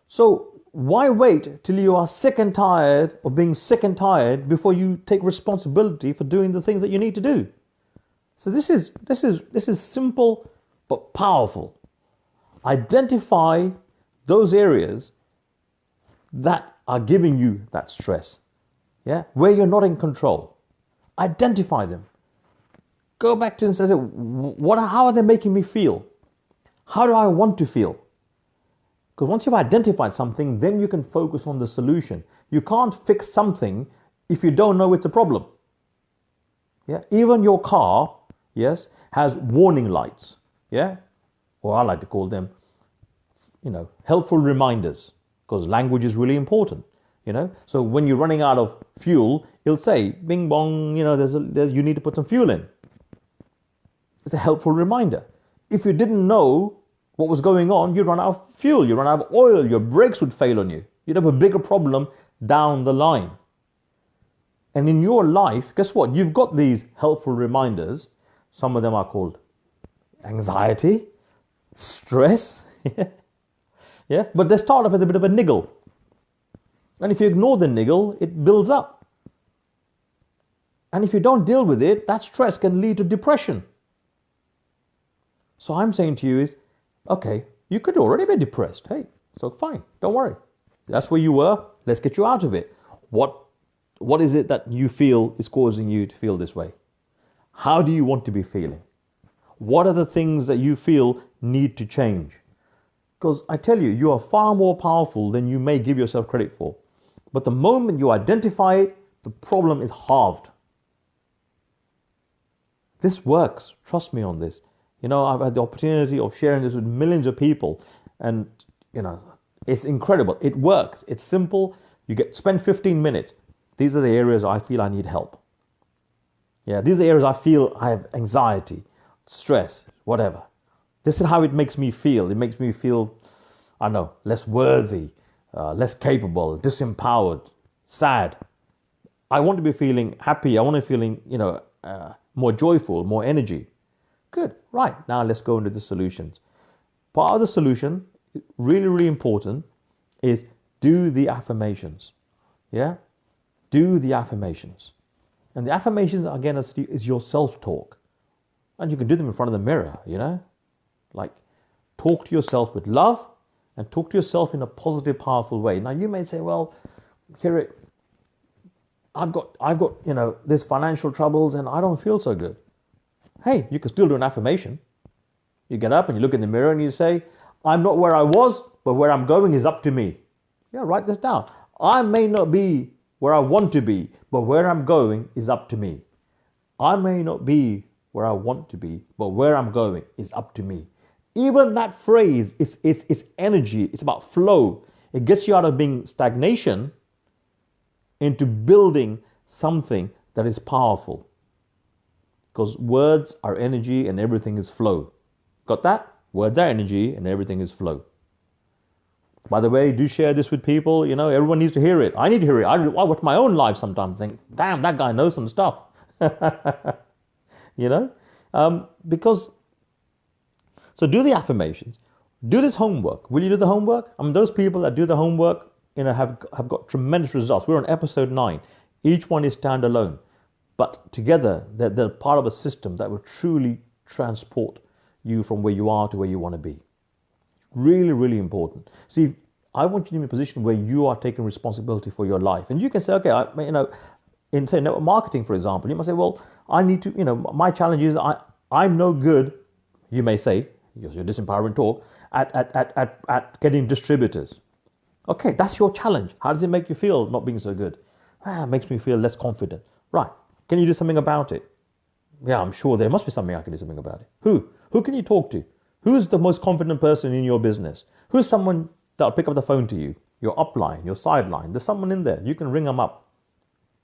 So why wait till you are sick and tired of being sick and tired before you take responsibility for doing the things that you need to do? So this is simple but powerful. Identify those areas that are giving you that stress, yeah, where you're not in control. Identify them. Go back to and say, how are they making me feel? How do I want to feel? Because once you've identified something, then you can focus on the solution. You can't fix something if you don't know it's a problem. Yeah, even your car, yes, has warning lights. Yeah, or I like to call them, helpful reminders, because language is really important. So when you're running out of fuel, it'll say, "Bing bong," you need to put some fuel in. It's a helpful reminder. If you didn't know what was going on, you'd run out of fuel, you'd run out of oil, your brakes would fail on you. You'd have a bigger problem down the line. And in your life, guess what? You've got these helpful reminders. Some of them are called anxiety, stress. Yeah, but they start off as a bit of a niggle. And if you ignore the niggle, it builds up. And if you don't deal with it, that stress can lead to depression. So I'm saying to you is, okay, you could already be depressed. Hey, so fine, don't worry. That's where you were. Let's get you out of it. What is it that you feel is causing you to feel this way? How do you want to be feeling? What are the things that you feel need to change? Because I tell you, you are far more powerful than you may give yourself credit for. But the moment you identify it, the problem is halved. This works. Trust me on this. I've had the opportunity of sharing this with millions of people, and it's incredible. It works. It's simple. Spend 15 minutes. These are the areas I feel I need help. Yeah, these are the areas I feel I have anxiety, stress, whatever. This is how it makes me feel. It makes me feel, less worthy, less capable, disempowered, sad. I want to be feeling happy. I want to be feeling, more joyful, more energy. Good. Right. Now let's go into the solutions. Part of the solution, really, really important, is do the affirmations. Yeah? Do the affirmations. And the affirmations, again, is your self-talk. And you can do them in front of the mirror, Like, talk to yourself with love and talk to yourself in a positive, powerful way. Now, you may say, well, Kirit, I've got, there's financial troubles and I don't feel so good. Hey, you can still do an affirmation. You get up and you look in the mirror and you say, I'm not where I was, but where I'm going is up to me. Yeah, write this down. I may not be where I want to be, but where I'm going is up to me. I may not be where I want to be, but where I'm going is up to me. Even that phrase is energy. It's about flow. It gets you out of being stagnation into building something that is powerful. Because words are energy and everything is flow. Got that? Words are energy and everything is flow. By the way, do share this with people. Everyone needs to hear it. I need to hear it. I watch my own life sometimes and think, damn, that guy knows some stuff. So do the affirmations. Do this homework. Will you do the homework? Those people that do the homework, have got tremendous results. We're on episode 9. Each one is standalone. But together, they're part of a system that will truly transport you from where you are to where you want to be. Really, really important. See, I want you to be in a position where you are taking responsibility for your life. And you can say, okay, in say network marketing, for example, you might say, well, I need to, my challenge is I'm no good, you may say, your disempowering talk, at getting distributors. Okay, that's your challenge. How does it make you feel not being so good? It makes me feel less confident. Right. Can you do something about it? Yeah, I'm sure there must be something I can do something about it. Who? Who can you talk to? Who's the most confident person in your business? Who's someone that'll pick up the phone to you? Your upline, your sideline. There's someone in there. You can ring them up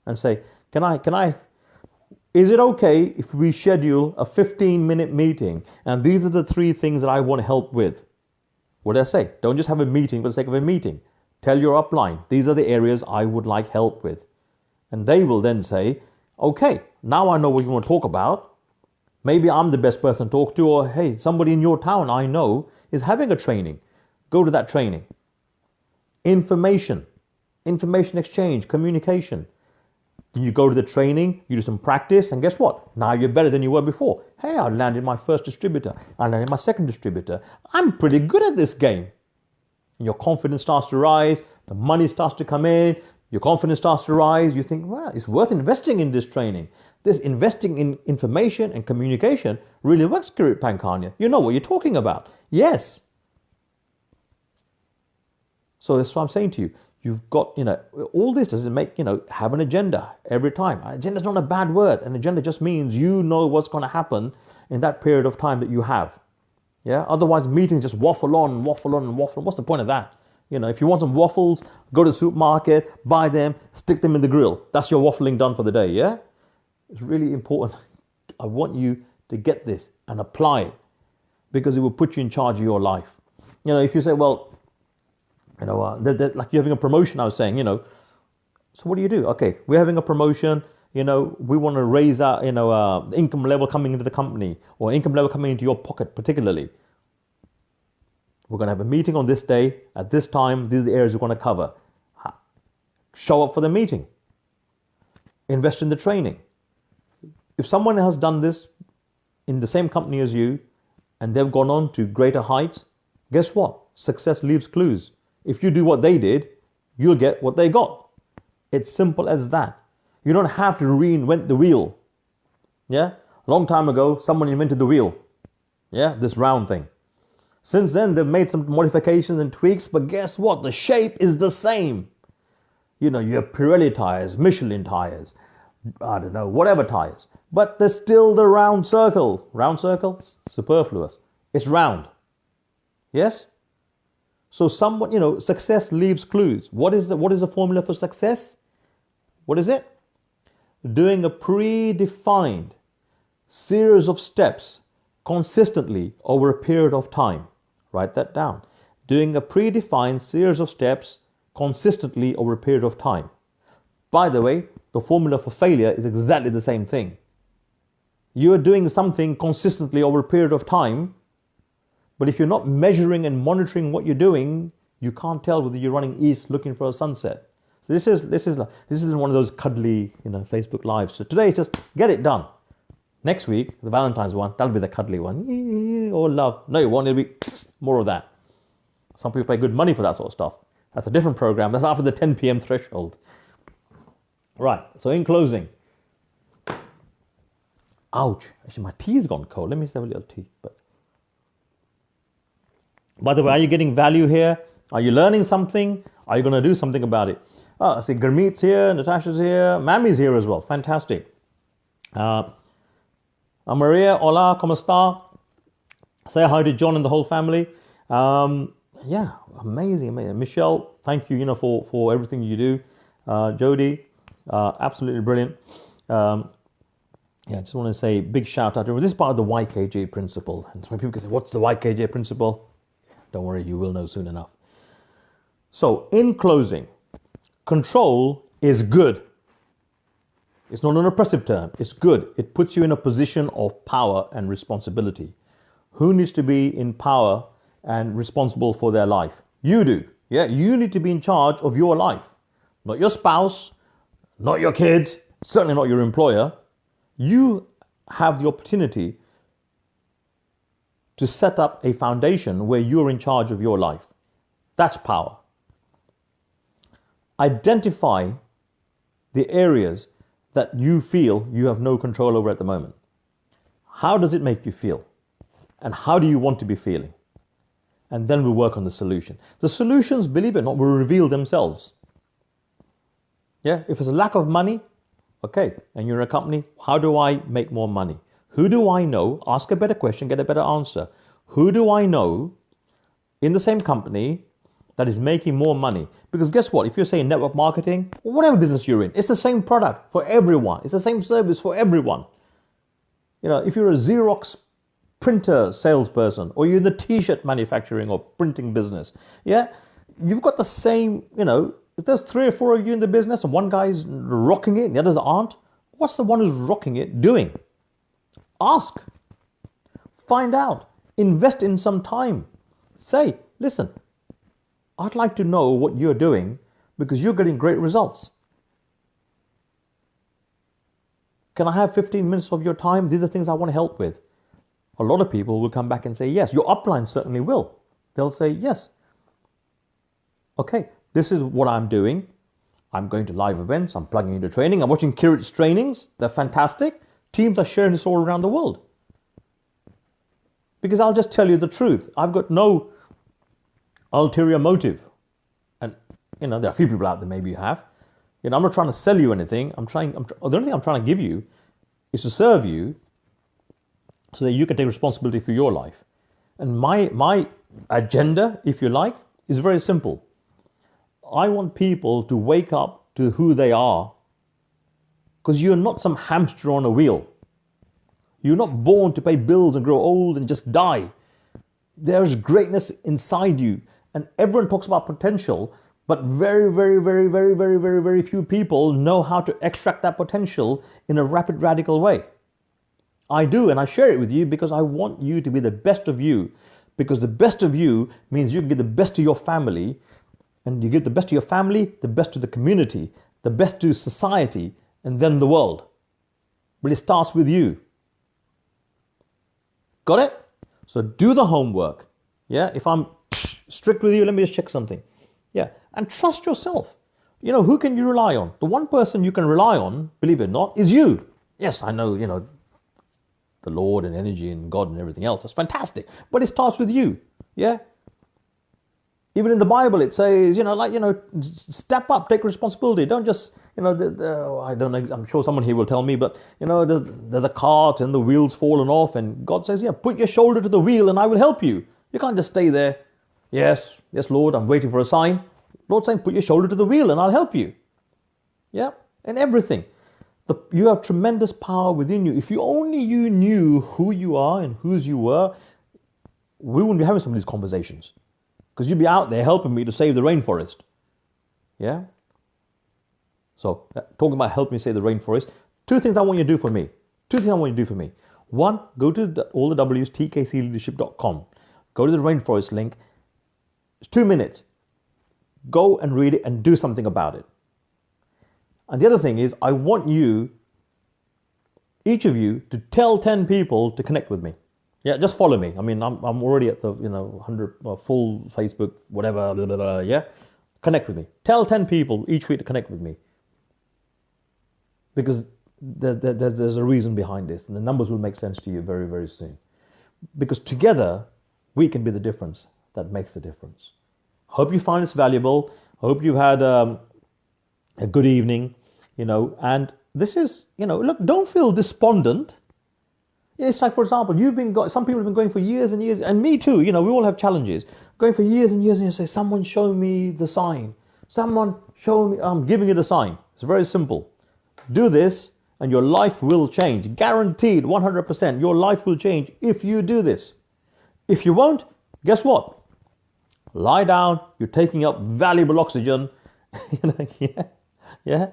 and say, is it okay if we schedule a 15-minute meeting and these are the 3 things that I want help with? What did I say? Don't just have a meeting for the sake of a meeting. Tell your upline, these are the areas I would like help with. And they will then say, okay, now I know what you want to talk about. Maybe I'm the best person to talk to, or hey, somebody in your town I know is having a training. Go to that training. Information exchange, communication. You go to the training, you do some practice, and guess what? Now you're better than you were before. Hey, I landed my first distributor. I landed my second distributor. I'm pretty good at this game. Your confidence starts to rise. The money starts to come in. Your confidence starts to rise. You think, well, it's worth investing in this training. This investing in information and communication really works, Kirit Pankania. You know what you're talking about. Yes. So that's what I'm saying to you. You've got, all this doesn't make, have an agenda every time. Agenda is not a bad word. An agenda just means you know what's going to happen in that period of time that you have. Yeah. Otherwise, meetings just waffle on. What's the point of that? If you want some waffles, go to the supermarket, buy them, stick them in the grill. That's your waffling done for the day. Yeah. It's really important. I want you to get this and apply it because it will put you in charge of your life. If you say, well, like you're having a promotion, I was saying, so what do you do? Okay, we're having a promotion, we want to raise our, income level coming into the company or income level coming into your pocket particularly. We're going to have a meeting on this day, at this time, these are the areas we're going to cover. Show up for the meeting. Invest in the training. If someone has done this in the same company as you and they've gone on to greater heights, guess what? Success leaves clues. If you do what they did, you'll get what they got. It's simple as that. You don't have to reinvent the wheel. Yeah? A long time ago, someone invented the wheel. Yeah? This round thing. Since then, they've made some modifications and tweaks, but guess what? The shape is the same. You know, you have Pirelli tires, Michelin tires, I don't know, whatever tires. But there's still the round circle. Round circle? Superfluous. It's round. Yes? So somewhat, you know, success leaves clues. What is the formula for success? What is it? Doing a predefined series of steps consistently over a period of time. Write that down. Doing a predefined series of steps consistently over a period of time. By the way, the formula for failure is exactly the same thing. You are doing something consistently over a period of time, but if you're not measuring and monitoring what you're doing, you can't tell whether you're running east looking for a sunset. So this is one of those cuddly, you know, Facebook Lives. So today, just get it done. Next week, the Valentine's one, that'll be the cuddly one. Oh, love. No, it won't. It'll be more of that. Some people pay good money for that sort of stuff. That's a different program. That's after the 10 p.m. threshold. Right. So in closing. Ouch. Actually, my tea's gone cold. Let me just have a little tea. But by the way, are you getting value here? Are you learning something? Are you going to do something about it? Oh, I see Gurmeet's here. Natasha's here. Mammy's here as well. Fantastic. Maria, hola, ¿cómo está? Say hi to John and the whole family. Yeah, amazing. Michelle, thank you, you know, for everything you do. Jody, absolutely brilliant. Yeah, I just want to say big shout out to everyone. This is part of the YKJ Principle. And some people can say, what's the YKJ Principle? Don't worry, you will know soon enough. So, in closing, control is good. It's not an oppressive term. It's good. It puts you in a position of power and responsibility. Who needs to be in power and responsible for their life? You do. Yeah, you need to be in charge of your life. Not your spouse, not your kids, certainly not your employer. You have the opportunity to set up a foundation where you're in charge of your life. That's power. Identify the areas that you feel you have no control over at the moment. How does it make you feel? And how do you want to be feeling? And then we'll work on the solution. The solutions, believe it or not, will reveal themselves. Yeah, if it's a lack of money, okay, and you're in a company, how do I make more money? Who do I know? Ask a better question, get a better answer. Who do I know in the same company that is making more money? Because guess what? If you're saying network marketing, or whatever business you're in, it's the same product for everyone. It's the same service for everyone. You know, if you're a Xerox printer salesperson, or you're in the t-shirt manufacturing or printing business, yeah, you've got the same, you know, if there's 3 or 4 of you in the business and one guy's rocking it and the others aren't, what's the one who's rocking it doing? Ask. Find out. Invest in some time. Say, listen, I'd like to know what you're doing because you're getting great results. Can I have 15 minutes of your time? These are things I want to help with. A lot of people will come back and say yes. Your upline certainly will. They'll say yes. Okay, this is what I'm doing. I'm going to live events. I'm plugging into training. I'm watching Kirit's trainings. They're fantastic. Teams are sharing this all around the world. Because I'll just tell you the truth. I've got no ulterior motive. And, you know, there are a few people out there maybe you have. You know, I'm not trying to sell you anything. The only thing I'm trying to give you is to serve you so that you can take responsibility for your life. And my agenda, if you like, is very simple. I want people to wake up to who they are, because you're not some hamster on a wheel. You're not born to pay bills and grow old and just die. There's greatness inside you. And everyone talks about potential, but very, very, very, very, very, very, very few people know how to extract that potential in a rapid, radical way. I do, and I share it with you because I want you to be the best of you. Because the best of you means you can give the best to your family, and you give the best to your family, the best to the community, the best to society, and then the world. But it starts with you. Got it? So do the homework. Yeah, if I'm strict with you, let me just check something. Yeah, and trust yourself. You know, who can you rely on? The one person you can rely on, believe it or not, is you. Yes, I know, you know, the Lord and energy and God and everything else. That's fantastic. But it starts with you. Yeah. Even in the Bible, it says, step up, take responsibility. Don't just, I don't know, I'm sure someone here will tell me, but, there's a cart and the wheel's fallen off, and God says, put your shoulder to the wheel and I will help you. You can't just stay there. Yes, Lord, I'm waiting for a sign. Lord's saying, put your shoulder to the wheel and I'll help you. Yeah, and everything. You have tremendous power within you. If you knew who you are and whose you were, we wouldn't be having some of these conversations. Because you'd be out there helping me to save the rainforest. Yeah? So, talking about helping me save the rainforest, two things I want you to do for me. One, go to all the W's, tkcleadership.com. Go to the rainforest link. It's 2 minutes. Go and read it and do something about it. And the other thing is, I want you, each of you, to tell 10 people to connect with me. Yeah, just follow me. I mean, I'm already at the 100 full Facebook, whatever, blah, blah, blah, yeah? Connect with me. Tell 10 people each week to connect with me. Because there's a reason behind this, and the numbers will make sense to you very, very soon. Because together, we can be the difference that makes the difference. Hope you find this valuable. Hope you've had a good evening, and this is, look, don't feel despondent. It's like, for example, some people have been going for years and years, and me too, we all have challenges. Going for years and years, and you say, someone show me the sign. Someone show me, I'm giving you the sign. It's very simple. Do this, and your life will change. Guaranteed, 100%, your life will change if you do this. If you won't, guess what? Lie down, you're taking up valuable oxygen. Yeah.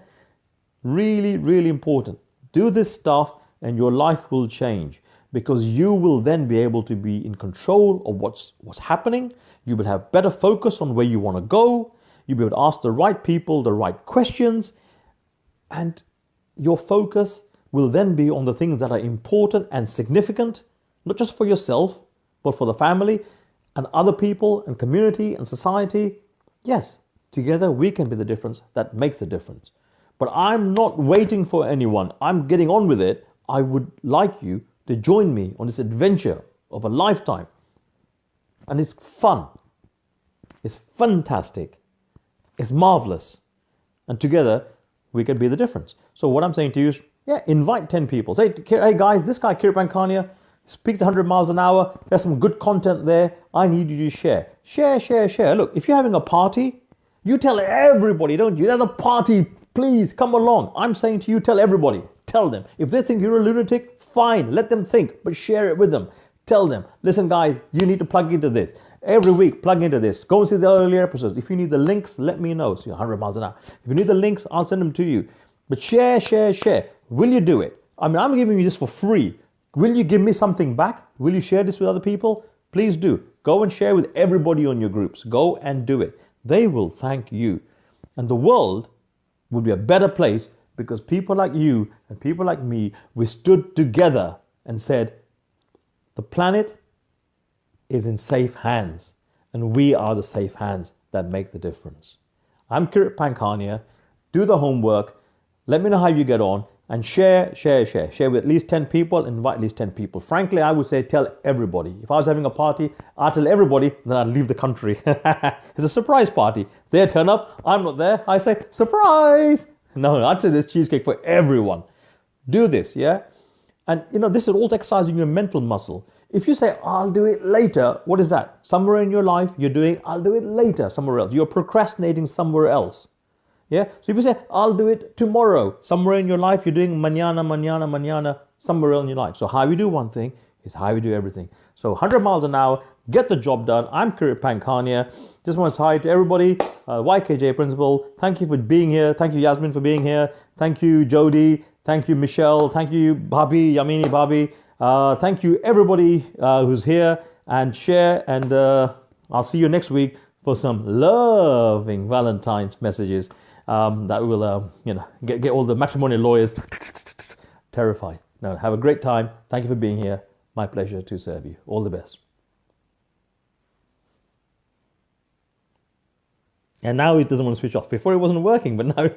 Really, really important. Do this stuff, and your life will change, because you will then be able to be in control of what's happening. You will have better focus on where you want to go. You'll be able to ask the right people the right questions, and your focus will then be on the things that are important and significant, not just for yourself, but for the family and other people and community and society. Yes, together we can be the difference that makes the difference. But I'm not waiting for anyone. I'm getting on with it. I would like you to join me on this adventure of a lifetime. And it's fun. It's fantastic. It's marvelous. And together, we can be the difference. So what I'm saying to you is, invite 10 people. Say, hey guys, this guy, Kirit Pankania, speaks 100 miles an hour. There's some good content there. I need you to share. Share. Look, if you're having a party, you tell everybody, don't you? There's a party. Please come along. I'm saying to you, tell everybody. Tell them. If they think you're a lunatic, fine. Let them think, but share it with them. Tell them, listen guys, you need to plug into this. Every week, plug into this. Go and see the earlier episodes. If you need the links, let me know. So you're 100 miles an hour. If you need the links, I'll send them to you. But share. Will you do it? I mean, I'm giving you this for free. Will you give me something back? Will you share this with other people? Please do. Go and share with everybody on your groups. Go and do it. They will thank you. And the world will be a better place, because people like you and people like me, we stood together and said, the planet is in safe hands, and we are the safe hands that make the difference. I'm Kirit Pankania. Do the homework. Let me know how you get on, and share. Share with at least 10 people, invite at least 10 people. Frankly, I would say tell everybody. If I was having a party, I'd tell everybody, then I'd leave the country. It's a surprise party. They turn up, I'm not there. I say, surprise! No, I'd say there's cheesecake for everyone. Do this, yeah? And this is all exercising your mental muscle. If you say, I'll do it later, what is that? Somewhere in your life, you're doing, I'll do it later somewhere else. You're procrastinating somewhere else. Yeah? So if you say, I'll do it tomorrow, somewhere in your life, you're doing mañana, somewhere else in your life. So how you do one thing is how you do everything. So 100 miles an hour, get the job done. I'm Kirit Pankania. Just want to say hi to everybody. YKJ Principle. Thank you for being here. Thank you, Yasmin, for being here. Thank you, Jody. Thank you, Michelle. Thank you, Bhabhi, Yamini Bhabhi. Thank you, everybody who's here, and share. And I'll see you next week for some loving Valentine's messages that will, get all the matrimonial lawyers terrified. No, have a great time. Thank you for being here. My pleasure to serve you. All the best. And now it doesn't want to switch off. Before it wasn't working, but now